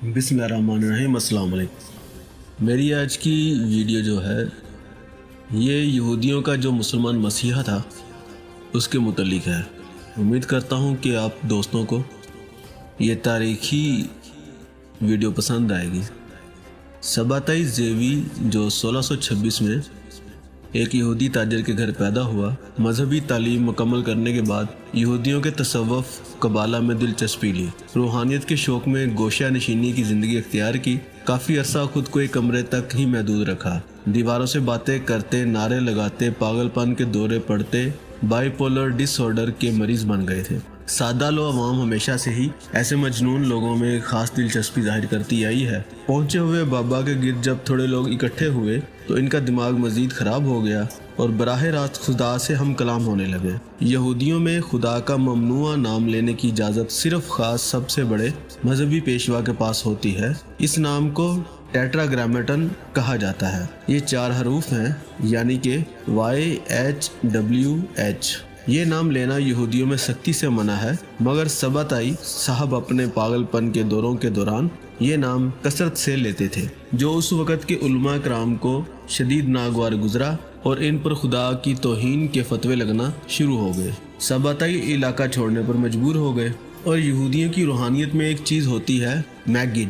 बिस्मिल्लाहिर्रहमानिर्रहीम। अस्सलाम वालेकुम। मेरी आज की वीडियो जो है ये यहूदियों का जो मुसलमान मसीहा था उसके मुतल्लिक है। उम्मीद करता हूँ कि आप दोस्तों को ये तारीख़ी वीडियो पसंद आएगी। सबताई ज़ेवी जो 1626 में एक यहूदी ताजर के घर पैदा हुआ, मजहबी तालीम मुकम्मल करने के बाद यहूदियों के तसव्वुफ़ कबाला में दिलचस्पी ली, रूहानियत के शौक़ में गोशा नशीनी की ज़िंदगी अख्तियार की। काफ़ी अरसा खुद को एक कमरे तक ही महदूद रखा। दीवारों से बातें करते, नारे लगाते, पागलपन के दौरे पड़ते, बाइपोलर डिसऑर्डर के मरीज़ बन गए थे। सादा लो अवाम हमेशा से ही ऐसे मजनून लोगों में ख़ास दिलचस्पी जाहिर करती आई है। पहुँचे हुए बाबा के गिर्द जब थोड़े लोग इकट्ठे हुए तो इनका दिमाग मज़ीद ख़राब हो गया और बराह रास्त खुदा से हम कलाम होने लगे। यहूदियों में खुदा का ममनुआ नाम लेने की इजाज़त सिर्फ़ ख़ास सबसे बड़े मजहबी पेशवा के पास होती है। इस नाम को टेट्राग्रामेटन कहा जाता है। ये 4 हरूफ हैं, यानी कि YHWH। ये नाम लेना यहूदियों में सख्ती से मना है, मगर सबताई साहब अपने पागलपन के दौरों के दौरान ये नाम कसरत से लेते थे, जो उस वक़्त के उलमा कराम को शदीद नागवार गुजरा और इन पर खुदा की तौहीन के फतवे लगना शुरू हो गए। सबताई इलाका छोड़ने पर मजबूर हो गए और यहूदियों की रूहानियत में एक चीज़ होती है मैगिड।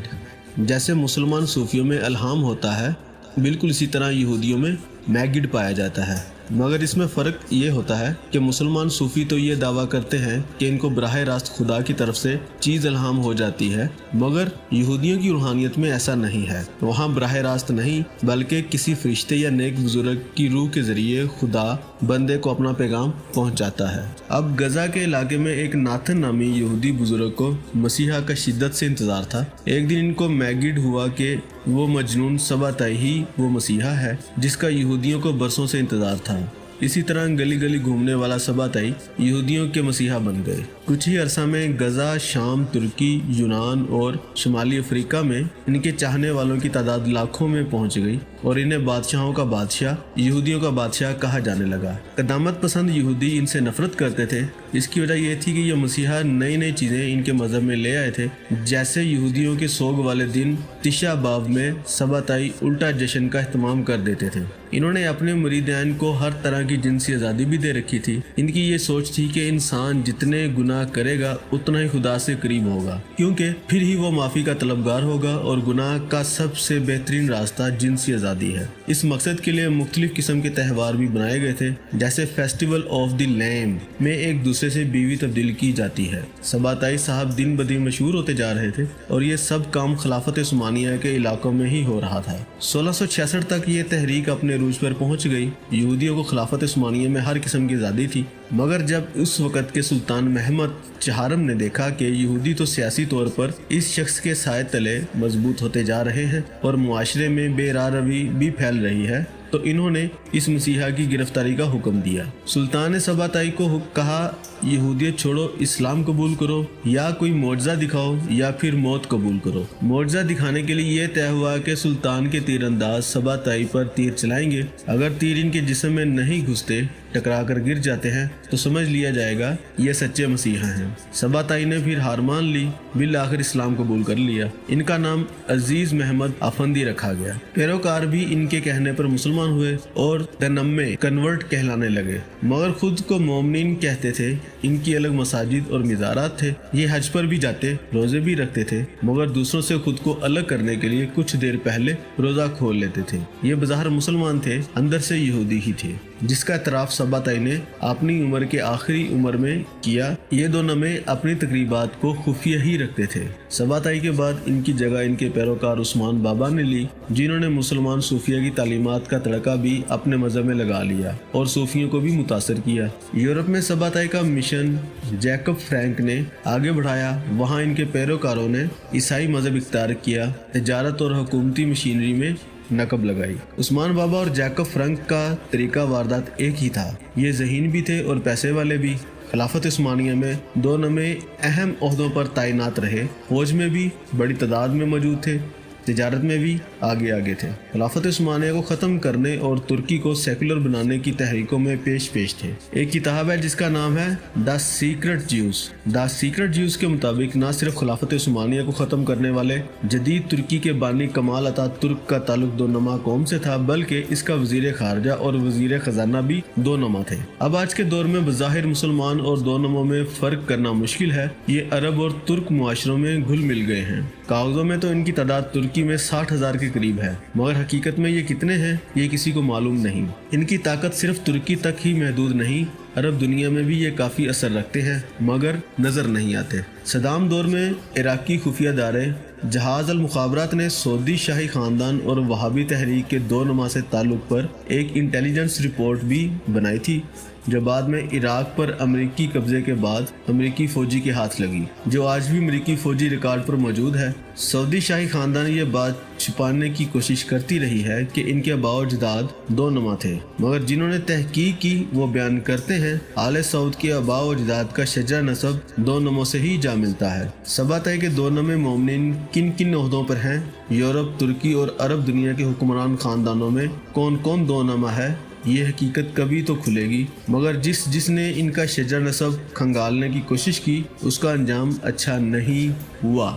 जैसे मुसलमान सूफियों में अल्हाम होता है, बिल्कुल इसी तरह यहूदियों में मैगिड पाया जाता है। मगर इसमें फ़र्क ये होता है कि मुसलमान सूफ़ी तो ये दावा करते हैं कि इनको बराह रास्त खुदा की तरफ से चीज़ अल्हाम हो जाती है, मगर यहूदियों की रूहानियत में ऐसा नहीं है। वहाँ बराह रास्त नहीं बल्कि किसी फरिश्ते या नेक बुजुर्ग की रूह के ज़रिए खुदा बंदे को अपना पैगाम पहुँचाता है। अब गज़ा के इलाके में एक नाथन नामी यहूदी बुजुर्ग को मसीहा का शिद्दत से इंतज़ार था। एक दिन इनको मैगिड हुआ कि वो मजनून सबताई ही वो मसीहा है जिसका यहूदियों को बरसों से इंतज़ार था। इसी तरह गली गली घूमने वाला सबताई यहूदियों के मसीहा बन गए। कुछ ही अरसा में गज़ा, शाम, तुर्की, यूनान और शुमाली अफ्रीका में इनके चाहने वालों की तादाद लाखों में पहुंच गई और इन्हें बादशाहों का बादशाह, यहूदियों का बादशाह कहा जाने लगा। कदामत पसंद यहूदी इनसे नफरत करते थे। इसकी वजह यह थी कि यह मसीहा नई नई चीज़ें इनके मज़हब में ले आए थे। जैसे यहूदियों के सोग वाले दिन तिशा बाव में सबताई उल्टा जश्न का एहतमाम कर देते थे। इन्होंने अपने मुरीदान को हर तरह की जिनसी आज़ादी भी दे रखी थी। इनकी ये सोच थी कि इंसान जितने गुनाह करेगा उतना ही खुदा से करीब होगा, क्योंकि फिर ही वो माफ़ी का तलबगार होगा और गुनाह का सबसे बेहतरीन रास्ता जिनसी आज़ादी है। इस मकसद के लिए मुख्तलिफ किस्म के त्यौहार भी बनाए गए थे, जैसे फेस्टिवल ऑफ द लैम्ब में एक दूसरे से बीवी तब्दील की जाती है। सबताई साहब दिन ब दिन मशहूर होते जा रहे थे और ये सब काम खिलाफत उस्मानिया के इलाकों में ही हो रहा था। 1666 तक ये तहरीक अपने रूज पर पहुंच गई। यहूदियों को खिलाफत उस्मानिया में हर किस्म की आज़ादी थी, मगर जब उस वक़्त के सुल्तान महमद चहारम ने देखा कि यहूदी तो सियासी तौर पर इस शख्स के साए तले मजबूत होते जा रहे हैं और मुआशरे में बेरारवी भी फैल रही है, तो इन्होंने इस मसीहा की गिरफ्तारी का हुक्म दिया। सुल्तान ने सबताई को कहा, यहूदियत छोड़ो, इस्लाम कबूल करो, या कोई मौजज़ा दिखाओ या फिर मौत कबूल करो। मौजज़ा दिखाने के लिए यह तय हुआ कि सुल्तान के तीरंदाज सबताई पर तीर चलाएंगे। अगर तीर इनके जिस्म में नहीं घुसते, टकरा कर गिर जाते हैं, तो समझ लिया जाएगा ये सच्चे मसीहा हैं। सबताई ने फिर हार मान ली, बिल आखिर इस्लाम कबूल कर लिया। इनका नाम अजीज महमद अफंदी रखा गया। पैरोकार भी इनके कहने पर मुसलमान हुए और तनम्मे कन्वर्ट कहलाने लगे, मगर खुद को मोमिन कहते थे। इनकी अलग मसाजिद और मिज़ारात थे। ये हज पर भी जाते, रोजे भी रखते थे, मगर दूसरों से खुद को अलग करने के लिए कुछ देर पहले रोजा खोल लेते थे। ये बाहर मुसलमान थे, अंदर से यहूदी ही थे, जिसका इतराफ सबताई ने अपनी उम्र के आखिरी उम्र में किया। ये दोनों में अपनी तकरीबात को खुफिया ही रखते थे। सबताई के बाद इनकी जगह इनके पैरोकार उस्मान बाबा ने ली, जिन्होंने मुसलमान सूफिया की तालीमात का तड़का भी अपने मजहब में लगा लिया और सूफियों को भी मुतासर किया। यूरोप में सबताई का मिशन जैकब फ्रैंक ने आगे बढ़ाया। वहाँ इनके पैरोकारों ने ईसाई मजहब इख्तियार किया, तिजारत और हुकूमती मशीनरी में नकब लगाई। उस्मान बाबा और जैकब फ्रैंक का तरीका वारदात एक ही था। ये ज़हीन भी थे और पैसे वाले भी। खिलाफत उस्मानिया में दोनों में अहम ओहदों पर तैनात रहे। फौज में भी बड़ी तादाद में मौजूद थे। تجارت میں بھی آگے تھے۔ خلافت عثمانیہ کو ختم کرنے اور ترکی کو سیکولر بنانے کی تحریکوں میں پیش تھے۔ ایک کتاب ہے جس کا نام ہے دا سیکرٹ جیوز۔ دا سیکرٹ جیوز کے مطابق نہ صرف خلافت عثمانیہ کو ختم کرنے والے جدید ترکی کے بانی کمال اتا ترک کا تعلق دو نما قوم سے تھا، بلکہ اس کا وزیر خارجہ اور وزیر خزانہ بھی دو نما تھے۔ اب آج کے دور میں بظاہر مسلمان اور دو نموں میں فرق کرنا مشکل ہے، یہ عرب اور ترک معاشروں میں گھل مل گئے ہیں۔ کاغذوں میں تو ان کی تعداد ترکی میں 60,000 کے قریب ہے، مگر حقیقت میں یہ کتنے ہیں یہ کسی کو معلوم نہیں۔ ان کی طاقت صرف ترکی تک ہی محدود نہیں، عرب دنیا میں بھی یہ کافی اثر رکھتے ہیں، مگر نظر نہیں آتے۔ صدام دور میں عراقی خفیہ ادارے جہاز المخابرات نے سعودی شاہی خاندان اور وہابی تحریک کے دو نما سے تعلق پر ایک انٹیلیجنس رپورٹ بھی بنائی تھی، جو بعد میں عراق پر امریکی قبضے کے بعد امریکی فوجی کے ہاتھ لگی، جو آج بھی امریکی فوجی ریکارڈ پر موجود ہے۔ سعودی شاہی خاندان یہ بات چھپانے کی کوشش کرتی رہی ہے کہ ان کے آباء و اجداد دو نما تھے، مگر جنہوں نے تحقیق کی وہ بیان کرتے ہیں آل سعود کے آباء و اجداد کا شجرہ نسب دو نموں سے ہی جا ملتا ہے۔ ثبت ہے کہ دو نمے مومنین کن کن عہدوں پر ہیں، یورپ، ترکی اور عرب دنیا کے حکمران خاندانوں میں کون کون دو نما ہے، یہ حقیقت کبھی تو کھلے گی، مگر جس نے ان کا شجرہ نسب کھنگالنے کی کوشش کی اس کا انجام اچھا نہیں ہوا۔